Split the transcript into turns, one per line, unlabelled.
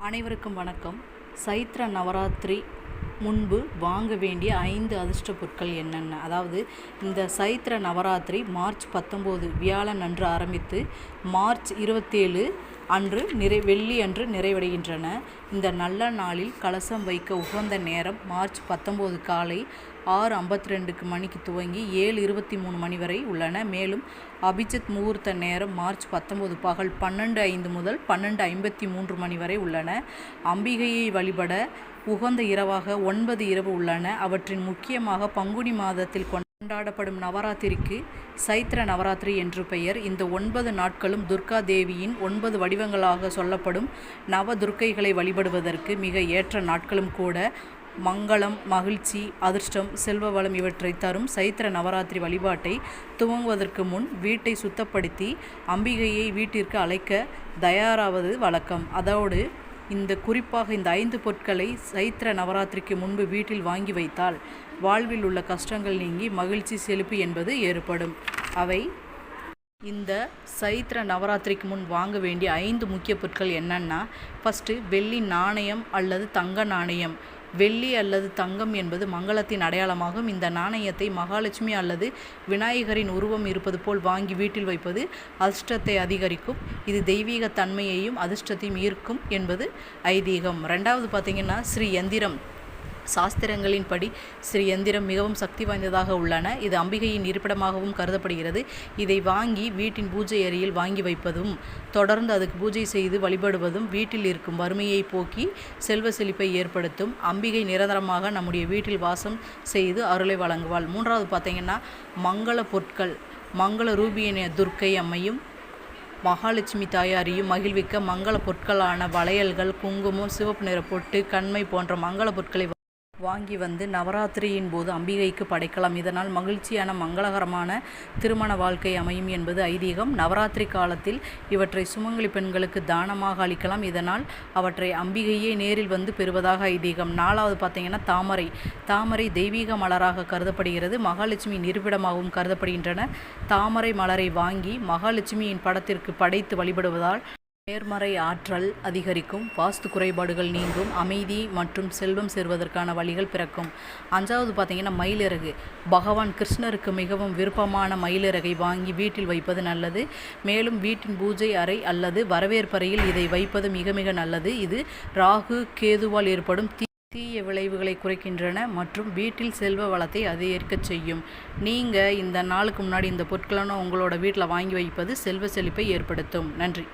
அனைவருக்கும் வணக்கம். சைத்ர நவராத்திரி முன்பு வாங்க வேண்டிய 5 அதிர்ஷ்ட பொருட்கள் என்னென்ன? அதாவது இந்த சைத்ர நவராத்திரி மார்ச் 19 வியாழன் அன்று ஆரம்பித்து மார்ச் 27 அன்று வெள்ளி அன்று நிறைவடைகின்றன. இந்த நல்ல நாளில் கலசம் வைக்க உகந்த நேரம் மார்ச் 19 காலை 6:52 மணிக்கு துவங்கி 7:23 மணி வரை உள்ளன. மேலும் அபிஜித் முகூர்த்த நேரம் மார்ச் 19 பகல் 12:05 முதல் 12:53 மணி வரை உள்ளன. அம்பிகையை வழிபட உகந்த இரவாக 9 இரவு உள்ளன. அவற்றின் முக்கியமாக பங்குனி மாதத்தில் கொண்டாடப்படும் நவராத்திரிக்கு சைத்ர நவராத்திரி என்று பெயர். இந்த 9 நாட்களும் துர்கா தேவியின் 9 வடிவங்களாக சொல்லப்படும் நவ துர்க்கைகளை வழிபடுவதற்கு மிக ஏற்ற நாட்களும் கூட. மங்களம், மகிழ்ச்சி, அதிர்ஷ்டம், செல்வ வளம் இவற்றை தரும் சைத்ர நவராத்திரி வழிபாட்டை துவங்குவதற்கு முன் வீட்டை சுத்தப்படுத்தி அம்பிகையை வீட்டிற்கு அழைக்க தயாராவது வழக்கம். அதோடு குறிப்பாக இந்த 5 பொருட்களை சைத்ர நவராத்திரிக்கு முன்பு வீட்டில் வாங்கி வைத்தால் வாழ்வில் உள்ள கஷ்டங்கள் நீங்கி மகிழ்ச்சி, செழிப்பு என்பது ஏற்படும். அவை இந்த சைத்ர நவராத்திரிக்கு முன் வாங்க வேண்டிய 5 முக்கிய பொருட்கள் என்னன்னா, ஃபஸ்ட்டு வெள்ளி நாணயம் அல்லது தங்க நாணயம். வெள்ளி அல்லது தங்கம் என்பது மங்களத்தின் அடையாளமாகும். இந்த நாணயத்தை மகாலட்சுமி அல்லது விநாயகரின் உருவம் இருப்பது போல் வாங்கி வீட்டில் வைப்பது அதிர்ஷ்டத்தை அதிகரிக்கும். இது தெய்வீக தன்மையையும் அதிர்ஷ்டத்தையும் ஈர்க்கும் என்பது ஐதீகம். ரெண்டாவது பார்த்திங்கன்னா, ஸ்ரீ யந்திரம். சாஸ்திரங்களின்படி ஸ்ரீ யந்திரம் மிகவும் சக்தி வாய்ந்ததாக உள்ளன. இது அம்பிகையின் இருப்பிடமாகவும் கருதப்படுகிறது. இதை வாங்கி வீட்டின் பூஜை அறையில் வாங்கி வைப்பதும் தொடர்ந்து அதுக்கு பூஜை செய்து வழிபடுவதும் வீட்டில் இருக்கும் வறுமையை போக்கி செல்வ செழிப்பை ஏற்படுத்தும். அம்பிகை நிரந்தரமாக நம்முடைய வீட்டில் வாசம் செய்து அருளை வழங்குவாள். மூன்றாவது பார்த்திங்கன்னா, மங்கள பொருட்கள். மங்கள ரூபியான துர்க்கை அம்மையும் மகாலட்சுமி தாயாரையும் மகிழ்விக்க மங்கள பொருட்களான வளையல்கள், குங்குமம், சிவப்பு நிற பொட்டு, கண்மை போன்ற மங்கள பொருட்களை வாங்கி வந்து நவராத்திரியின் போது அம்பிகைக்கு படைக்கலாம். இதனால் மகிழ்ச்சியான மங்களகரமான திருமண வாழ்க்கை அமையும் என்பது ஐதீகம். நவராத்திரி காலத்தில் இவற்றை சுமங்கலி பெண்களுக்கு தானமாக அளிக்கலாம். இதனால் அவற்றை அம்பிகையே நேரில் வந்து பெறுவதாக ஐதீகம். நாலாவது பார்த்திங்கன்னா, தாமரை. தாமரை தெய்வீக மலராக கருதப்படுகிறது. மகாலட்சுமியின் இருப்பிடமாகவும் கருதப்படுகின்றன. தாமரை மலரை வாங்கி மகாலட்சுமியின் படத்திற்கு படைத்து வழிபடுவதால் நேர்மறை ஆற்றல் அதிகரிக்கும், வாஸ்து குறைபாடுகள் நீங்கும், அமைதி மற்றும் செல்வம் சேர்வதற்கான வழிகள் பிறக்கும். அஞ்சாவது பார்த்திங்கன்னா, மயிலிறகு. பகவான் கிருஷ்ணருக்கு மிகவும் விருப்பமான மயிலிறகை வாங்கி வீட்டில் வைப்பது நல்லது. மேலும் வீட்டின் பூஜை அறை அல்லது வரவேற்பறையில் இதை வைப்பது மிக மிக நல்லது. இது ராகு, கேதுவால் ஏற்படும் தீய விளைவுகளை குறைக்கின்றன மற்றும் வீட்டில் செல்வ வளத்தை அதிகரிக்க செய்யும். நீங்கள் இந்த நாளுக்கு முன்னாடி இந்த பொருட்களை உங்களோட வீட்டில் வாங்கி வைப்பது செல்வ செழிப்பை ஏற்படுத்தும். நன்றி.